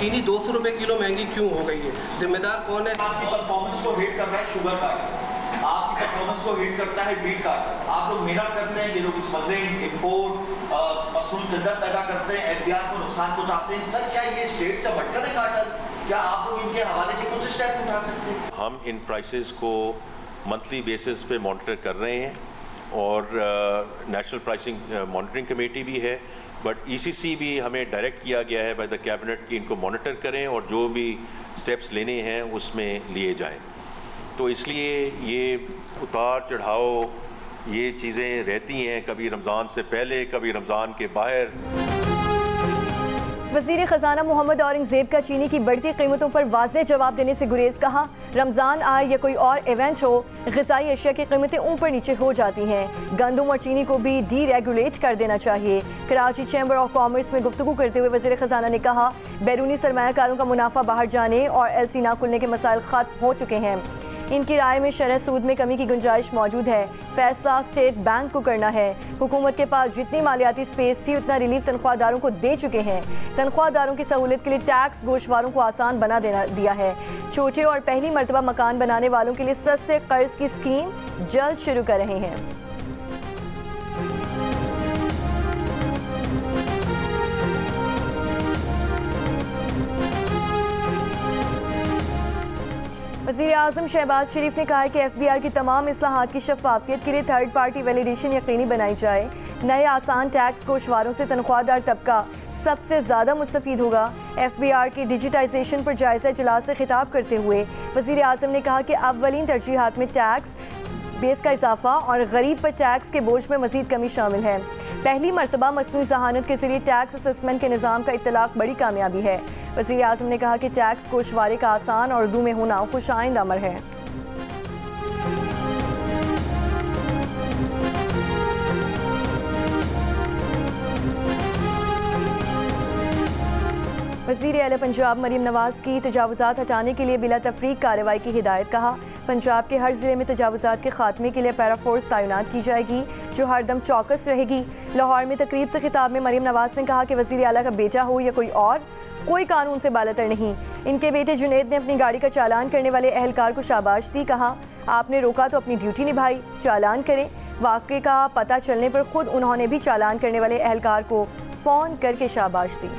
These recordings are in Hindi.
चीनी 200 रुपये किलो महंगी क्यों हो गई है? जिम्मेदार कौन है? आपकी परफॉर्मेंस को हिट कर रहा है शुगर कार्ड, आपकी परफॉर्मेंस को हिट करता है मीट कार्ड। आप लोग मेहनत करते हैं, ये लोग स्मगलिंग, इंपोर्ट, मशरूम के अंदर पैदा करते हैं, एफडीआर को नुकसान पहुंचाते हैं। सर क्या ये स्टेट से बढ़कर है कार्टल? क्या आप लोग इनके हवाले से कुछ स्टेप उठा सकते हैं? हम इन प्राइसेस को मंथली बेसिस पे मॉनिटर कर रहे हैं और नेशनल प्राइसिंग मॉनिटरिंग कमेटी भी है, बट ईसीसी भी हमें डायरेक्ट किया गया है बाय द कैबिनेट कि इनको मॉनिटर करें और जो भी स्टेप्स लेने हैं उसमें लिए जाएं। तो इसलिए ये उतार चढ़ाव ये चीज़ें रहती हैं, कभी रमज़ान से पहले, कभी रमज़ान के बाहर। वज़ीर ख़ज़ाना मोहम्मद औरंगज़ेब का चीनी की बढ़ती कीमतों पर वाज़ेह जवाब देने से गुरेज। कहा, रमज़ान आए या कोई और इवेंट हो, ग़िज़ाई अशिया की कीमतें ऊपर नीचे हो जाती हैं। गंदम और चीनी को भी डीरेगुलेट कर देना चाहिए। कराची चैम्बर ऑफ कॉमर्स में गुफ्तगू करते हुए वज़ीर ख़ज़ाना ने कहा, बैरूनी सरमायाकारों का मुनाफा बाहर जाने और एलसी ना खुलने के मसाइल ख़त्म हो चुके हैं। इनकी राय में शरह सूद में कमी की गुंजाइश मौजूद है। फैसला स्टेट बैंक को करना है। हुकूमत के पास जितनी मालियाती स्पेस थी उतना रिलीफ तनख्वाहदारों को दे चुके हैं। तनख्वाहदारों की सहूलियत के लिए टैक्स गोशवारों को आसान बना दिया है। छोटे और पहली मरतबा मकान बनाने वालों के लिए सस्ते कर्ज की स्कीम जल्द शुरू कर रहे हैं। वज़ीर आज़म शहबाज शरीफ ने कहा है कि एफबीआर की तमाम इस्लाहात की शफाफियत के लिए थर्ड पार्टी वैलिडेशन यकीनी बनाई जाए। नए आसान टैक्स गोशवारों से तनख्वाहदार तबका सबसे ज़्यादा मुस्तफ़ीद होगा। एफबीआर की डिजिटाइजेशन पर जायज़ा इजलास से खिताब करते हुए वज़ीर आज़म ने कहा कि अव्वलीन तरजीहात में टैक्स बेस का इजाफा और गरीब पर टैक्स के बोझ में मज़ीद कमी शामिल है। पहली मरतबा मसनूई ज़हानत के ज़रिए टैक्स असेसमेंट के निज़ाम का इत्तलाक़ बड़ी कामयाबी है। वज़ीर आज़म ने कहा कि टैक्स गोशवारे का आसान और उर्दू में होना खुशाइंद अमर है। वज़ीर आला पंजाब मरीम नवाज़ की तजावुज़ात हटाने के लिए बिला तफरीक कार्रवाई की हिदायत। कहा, पंजाब के हर ज़िले में तजावुज़ात के खात्मे के लिए पैरा फोर्स तैनात की जाएगी जो हरदम चौकस रहेगी। लाहौर में तकरीब से खिताब में मरीम नवाज़ ने कहा कि वज़ीर आला का बेटा हो या कोई और, कोई कानून से बालतर नहीं। इनके बेटे जुनेद ने अपनी गाड़ी का चालान करने वाले अहलकार को शाबाश दी। कहा, आपने रोका तो अपनी ड्यूटी निभाई, चालान करें। वाक़े का पता चलने पर खुद उन्होंने भी चालान करने वाले अहलकार को फ़ोन करके शाबाश दी।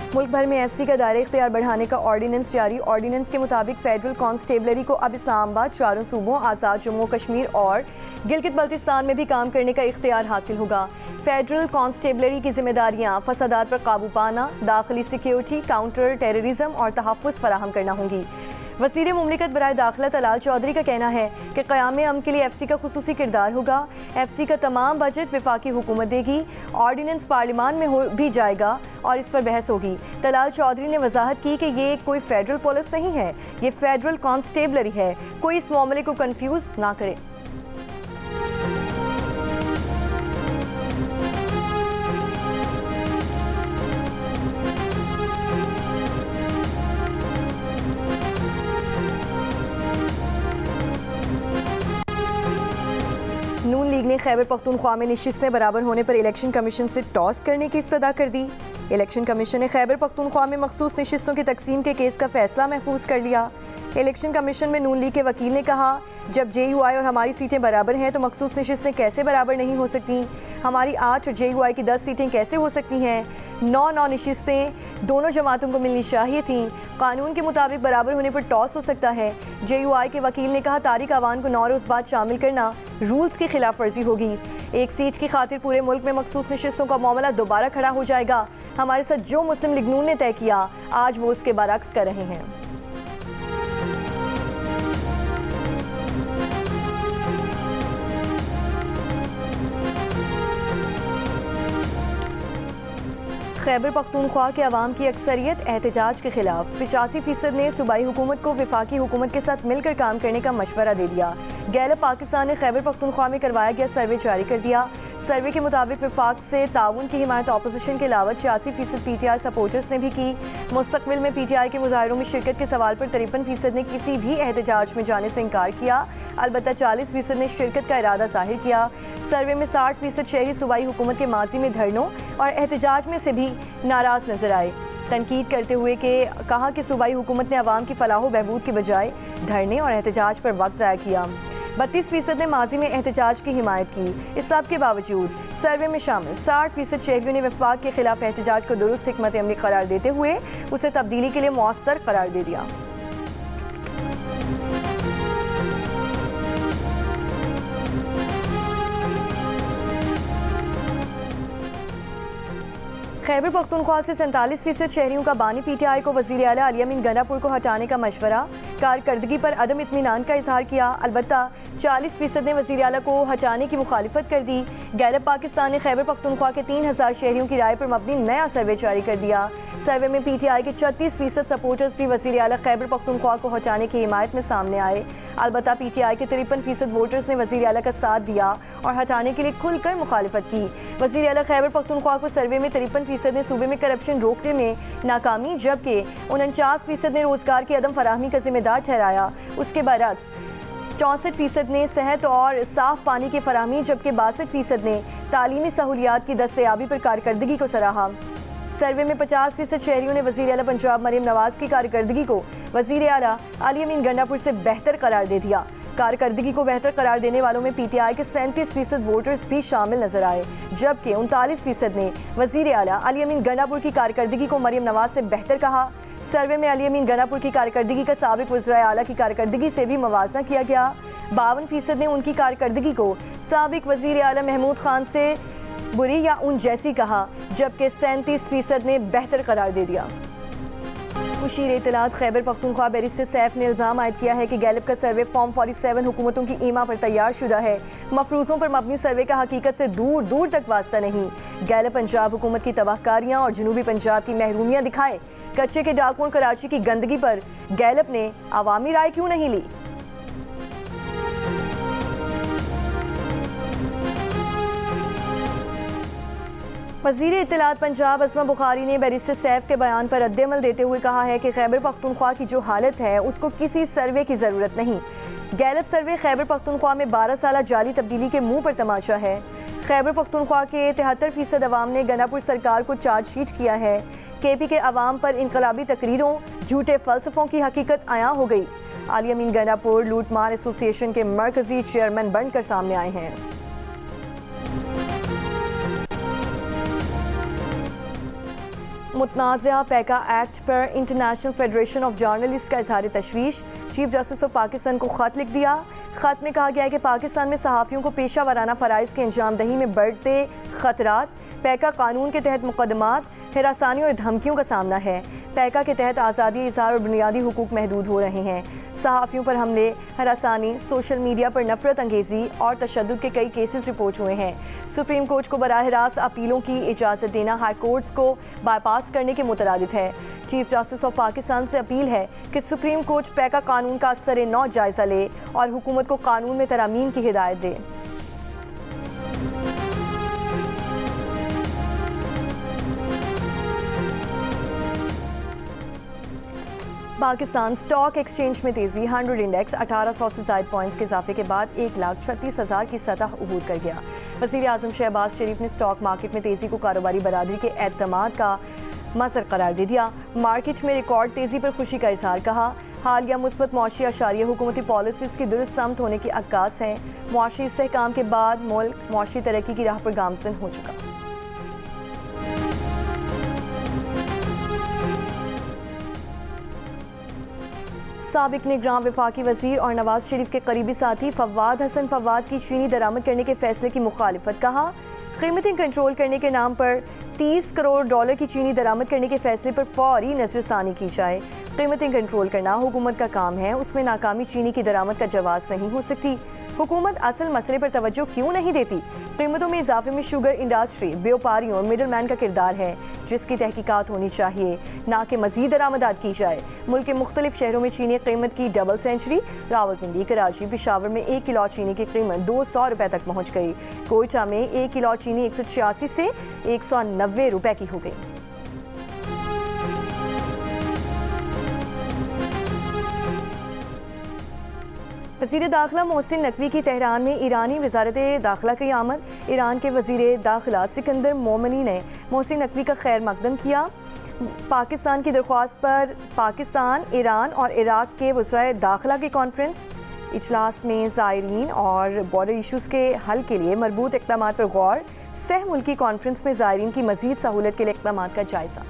मुल्क भर में एफसी का दायरा इख्तियार बढ़ाने का ऑर्डिनेंस जारी। ऑर्डिनेंस के मुताबिक फेडरल कांस्टेबलरी को अब इस्लामाबाद, चारों सूबों, आज़ाद जम्मू कश्मीर और गिलगित बल्तिस्तान में भी काम करने का इख्तियार हासिल होगा। फेडरल कांस्टेबलरी की जिम्मेदारियां फसादात पर काबू पाना, दाखिली सिक्योरिटी, काउंटर टेररिज्म और तहफ़्फ़ुज़ फराहम करना होंगी। वज़ीर मुमलिकत बराए दाखिला तलाल चौधरी का कहना है कि क़याम अमन के लिए एफसी का खुसूसी किरदार होगा। एफसी का तमाम बजट वफाकी हुकूमत देगी। ऑर्डिनेंस पार्लिमान में हो भी जाएगा और इस पर बहस होगी। तलाल चौधरी ने वजाहत की कि ये कोई फेडरल पुलिस नहीं है, ये फेडरल कांस्टेबलरी है। कोई इस मामले को कन्फ्यूज़ ना करे। नून लीग ने खैबर पख्तूनख्वा में नशिस्तें बराबर होने पर इलेक्शन कमीशन से टॉस करने की इस्तदा कर दी। इलेक्शन कमीशन ने खैबर पख्तूनख्वा में मखसूस नशिस्तों की तकसीम के केस का फैसला महफूज कर लिया। इलेक्शन कमीशन में नून लीग के वकील ने कहा, जब JUI और हमारी सीटें बराबर हैं तो मखसूस नशिस्तें कैसे बराबर नहीं हो सकती? हमारी 8 और JUI की 10 सीटें कैसे हो सकती हैं? 9 नशिस्तें दोनों जमातों को मिलनी चाहिए थीं। कानून के मुताबिक बराबर होने पर टॉस हो सकता है। JUI के वकील ने कहा, तारिक अवान को 9 रोज़ बाद शामिल करना रूल्स की खिलाफ वर्जी होगी। एक सीट की खातिर पूरे मुल्क में मखसूस नशिस्तों का मामला दोबारा खड़ा हो जाएगा। हमारे साथ जो मुस्लिम लीग नून ने तय किया, आज वो उसके बरअक्स कर रहे हैं। खैबर पख्तूनख्वा के अवाम की अक्सरियत एहतजाज के खिलाफ 85% ने सूबाई हुकूमत को वफाकी हुकूमत के साथ मिलकर काम करने का मशवरा दे दिया। गैलप पाकिस्तान ने खैबर पख्तूनख्वा में करवाया गया सर्वे जारी कर दिया। सर्वे के मुताबिक वफाक से ताउन की हिमायत अपोजिशन के अलावा 86% PTI सपोर्टर्स ने भी की। मुस्तकबिल में PTI के मुजाहरों में शिरकत के सवाल पर 53% ने किसी भी एहतजाज में जाने से इनकार किया, अलबत्ता 40% ने शिरकत का इरादा जाहिर किया। सर्वे में 60% शहरी सूबाई हुकूमत के माजी में धरनों और एहतजाज में से भी नाराज़ नजर आए। तनकीद करते हुए कहा कि सूबाई हुकूमत ने अवाम की फलाह बहबूद के बजाय धरने और एहतजाज पर वक्त ज़ाया किया। 32% ने माजी में एहतजाज की हिमायत की। इस सब के बावजूद सर्वे में शामिल 60% शहरियों ने वफाक के खिलाफ एहतजाज को दुरुस्त हिकमत अमली करार देते हुए उसे तब्दीली के लिए मौसर करार दे दिया। खैबर पख्तूनख्वा से 47% शहरियों का बानी PTI को वज़ीर आला अली अमीन गंडापुर को हटाने का मशवरा। कारकर्दगी पर अदम इत्मीनान का इजहार किया, अलबत्ता 40% ने वज़ीर आला को हटाने की मुखालिफत कर दी। गैलप पाकिस्तान ने खैबर पख्तूनख्वा के 3000 शहरियों की राय पर मबनी नया सर्वे जारी कर दिया। सर्वे में PTI के 36% सपोर्टर्स भी वज़ीर आला खैबर पख्तूनख्वा को हटाने की हिमायत में सामने आए, अलबत्ता PTI के 53% वोटर्स ने वज़ीर आला का साथ दिया और हटाने के लिए खुलकर मुखालिफत की। वज़ीर आला खैबर पख्तूनख्वा को सर्वे में 53% ने सूबे में करप्शन रोकने में नाकामी, जबकि 49% ने रोजगार की अदम फराहमी का जिम्मेदार ठहराया। उसके बरक्स 64% ने सेहत और साफ पानी की फराहमी, जबकि 62% ने तालीमी सहूलियात की दस्तयाबी पर कारकर्दगी को सराहा। सर्वे में 50% शहरियों ने वज़ीर आला पंजाब मरीम नवाज़ की कारकर्दगी को वज़ीर आला अली अमीन गंडापुर से बेहतर करार दे दिया। कारकर्दगी को बेहतर करार देने वालों में PTI के 37% वोटर्स भी शामिल नजर आए, जबकि 39% ने वज़ीर आला अली अमीन गंडापुर की कारकर्दगी को मरीम नवाज से बेहतर कहा। सर्वे में अली अमीन गंडापुर की कारकर्दगी का साबिक वज़ीर आला की कारकर्दगी से भी मवाजना किया गया। 52% ने उनकी कारकर्दगी को साबिक वज़ीर आला महमूद खान से बुरी या उन जैसी कहा, जबकि 37% ने बेहतर करार दे दिया। मुशीर इत्तलात खैबर पख्तूनख्वा बैरिस्टर सैफ ने इल्ज़ाम आयद किया है कि गैलप का सर्वे फॉर्म 47 हुकूमतों की ईमा पर तैयार शुदा है। मफरूज़ों पर मबनी सर्वे का हकीकत से दूर दूर तक वास्ता नहीं। गैलप पंजाब हुकूमत की तबाहकारियाँ और जनूबी पंजाब की महरूमियाँ दिखाए। कच्चे के डाकुओं कराची की गंदगी पर गैलप ने अवामी राय क्यों नहीं ली? वज़ीर इत्तलात पंजाब अस्मा बुखारी ने बैरिस्टर सैफ के बयान पर रद्द-ए-अमल देते हुए कहा है कि खैबर पख्तूनख्वा की जो हालत है उसको किसी सर्वे की ज़रूरत नहीं। गैलप सर्वे खैबर पख्तूनख्वा में 12 साल जाली तब्दीली के मुंह पर तमाशा है। खैबर पख्तूनख्वा के 73% अवाम ने गंडापुर सरकार को चार्जशीट किया है। KP के अवाम पर इनकलाबी तकरीरों, झूठे फ़लसफ़ों की हकीकत आया हो गई। अली अमीन गंडापुर लूटमार एसोसिएशन के मरकजी चेयरमैन बनकर सामने आए हैं। मुतनाज़ा पैका एक्ट पर इंटरनेशनल फेडरेशन ऑफ जर्नलिस्ट का इजहार तशवीश। चीफ जस्टिस ऑफ पाकिस्तान को ख़त लिख दिया। ख़त में कहा गया है कि पाकिस्तान में सहाफ़ियों को पेशा वाराना फ़राइज़ की अंजामदही में बढ़ते ख़तरात, पैका कानून के तहत मुकदमात, हिरासानी और धमकियों का सामना है। पैका के तहत आज़ादी इज़हार और बुनियादी हुकूक महदूद हो रहे हैं। सहाफ़ियों पर हमले, हरासानी, सोशल मीडिया पर नफरत अंगेज़ी और तशद्दुद के कई केसेस रिपोर्ट हुए हैं। सुप्रीम कोर्ट को बराह रास्त अपीलों की इजाज़त देना हाई कोर्ट्स को बाईपास करने के मुतरादिफ है। चीफ जस्टिस ऑफ पाकिस्तान से अपील है कि सुप्रीम कोर्ट पैका कानून का असर नौ जायज़ा ले और हुकूमत को कानून में तरामीम की हिदायत दे। पाकिस्तान स्टॉक एक्सचेंज में तेज़ी। 100 इंडेक्स 1800 से ज़ायद पॉइंट्स के इजाफे के बाद 1,36,000 की सतह अबूर कर गया। वज़ीर आज़म शहबाज शरीफ ने स्टॉक मार्केट में तेज़ी को कारोबारी बरादरी के एतमाद का मज़र करार दे दिया। मार्केट में रिकॉर्ड तेज़ी पर खुशी का इजहार कहा। हालिया मुस्बत मुआशी अशारिया हुकूमती पॉलिसीज़ की दुरुस्त समत होने की अक्कास हैं। मुआशी इस्तेहकाम के बाद मुल्क मुआशी तरक्की की राह पर गामज़न हो चुका। साबिक निगरान वफाकी वज़ीर और नवाज शरीफ के करीबी साथी फवाद हसन फवाद की चीनी दरामद करने के फैसले की मुखालिफत। कहा, कीमतें कंट्रोल करने के नाम पर $30 करोड़ की चीनी दरामद करने के फैसले पर फौरी नज़रसानी की जाए। कीमतें कंट्रोल करना हुकूमत का काम है, उसमें नाकामी चीनी की दरामद का जवाब नहीं हो सकती। हुकूमत असल मसले पर तवज्जो क्यों नहीं देती? कीमतों में इजाफे में शुगर इंडस्ट्री, व्यापारियों और मिडल मैन का किरदार है, जिसकी तहकीकात होनी चाहिए, ना कि मजीद दरामदात की जाए। मुल्क के मुख्तलिफ शहरों में चीनी कीमत की डबल सेंचुरी। रावलपिंडी, कराची, पेशावर में 1 किलो चीनी की कीमत 200 रुपए तक पहुँच गई। कोयटा में 1 किलो चीनी 186 से 190 रुपए की हो गई। वज़ीर दाखिला मोहसिन नकवी की तेहरान में ईरानी वज़ारत दाखिला की आमद। ईरान के वज़ीर दाखिला सिकंदर मोमनी ने मोहसिन नकवी का खैर मकदम किया। पाकिस्तान की दरख्वास्त पर पाकिस्तान, ईरान और इराक़ के वज़राए दाखिला की कॉन्फ्रेंस। इजलास में ज़ायरीन और बॉर्डर इशूज़ के हल के लिए मरबूत इक़दामात पर गौर। सह मुल्की कॉन्फ्रेंस में ज़ायरीन की मज़ीद सहूलत के लिए इक़दामात का जायज़ा।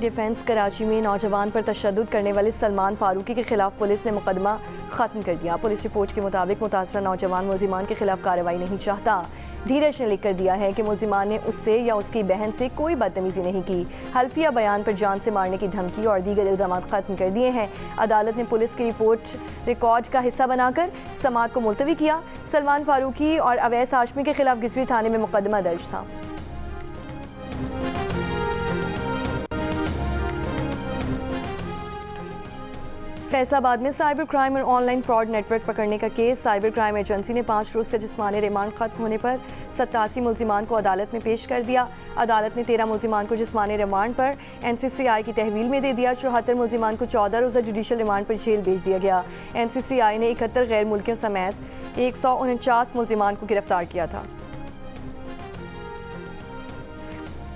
डिफेंस कराची में नौजवान पर तशद्दुद करने वाले सलमान फारूकी के खिलाफ पुलिस ने मुकदमा ख़त्म कर दिया। पुलिस रिपोर्ट के मुताबिक मुतासरा नौजवान मुल्जिमान के खिलाफ कार्रवाई नहीं चाहता। धीरज ने लिख कर दिया है कि मुल्जिमान ने उससे या उसकी बहन से कोई बदतमीजी नहीं की। हल्फिया बयान पर जान से मारने की धमकी और दीगर इल्ज़ामात ख़त्म कर दिए हैं। अदालत ने पुलिस की रिपोर्ट रिकॉर्ड का हिस्सा बनाकर समाअत को मुलतवी किया। सलमान फारूकी और अवैस हाशमी के खिलाफ गिजरी थाने में मुकदमा दर्ज था। फैसलाबाद में साइबर क्राइम और ऑनलाइन फ्रॉड नेटवर्क पकड़ने का केस। साइबर क्राइम एजेंसी ने 5 रोज़ का जिस्मानी रिमांड खत्म होने पर 87 मुल्जिमान को अदालत में पेश कर दिया। अदालत ने 13 मुल्जिमान को जिस्मानी रिमांड पर NCCI की तहवील में दे दिया। 74 मुल्जिमान को 14 रोज़ा जुडिशल रिमांड पर जेल भेज दिया गया। NCCI ने 71 गैर मुल्कियों समेत 149 मुल्जिमान को गिरफ्तार किया था।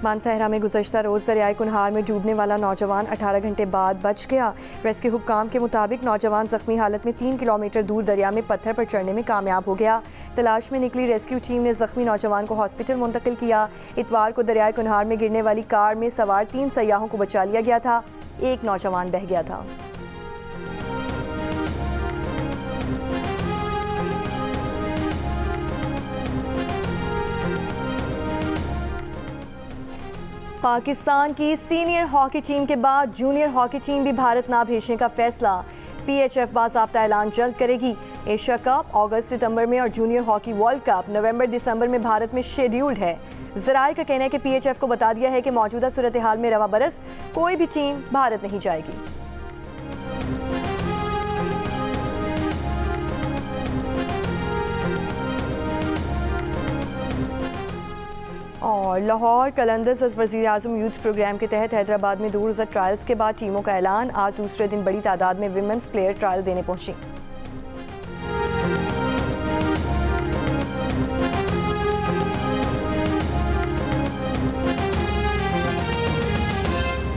मानसहरा में गुज़श्ता रोज़ दरियाए कुनहार में डूबने वाला नौजवान 18 घंटे बाद बच गया। रेस्क्यू हुक्काम के मुताबिक नौजवान ज़ख्मी हालत में 3 किलोमीटर दूर दरिया में पत्थर पर चढ़ने में कामयाब हो गया। तलाश में निकली रेस्क्यू टीम ने ज़ख्मी नौजवान को हॉस्पिटल मुंतकिल किया। इतवार को दरियाए कुनहार में गिरने वाली कार में सवार 3 सयाहों को बचा लिया गया था। एक नौजवान बह गया था। पाकिस्तान की सीनियर हॉकी टीम के बाद जूनियर हॉकी टीम भी भारत ना भेजने का फैसला। PHF बाज़ाब्ता ऐलान जल्द करेगी। एशिया कप अगस्त सितंबर में और जूनियर हॉकी वर्ल्ड कप नवंबर दिसंबर में भारत में शेड्यूल्ड है। ज़राए का कहना है कि PHF को बता दिया है कि मौजूदा सूरत हाल में रवा बरस कोई भी टीम भारत नहीं जाएगी। और लाहौर कलंदर्स वज़ीर आज़म यूथ प्रोग्राम के तहत हैदराबाद में 2 रोज़ा ट्रायल्स के बाद टीमों का ऐलान। आज दूसरे दिन बड़ी तादाद में विमेंस प्लेयर ट्रायल देने पहुंची।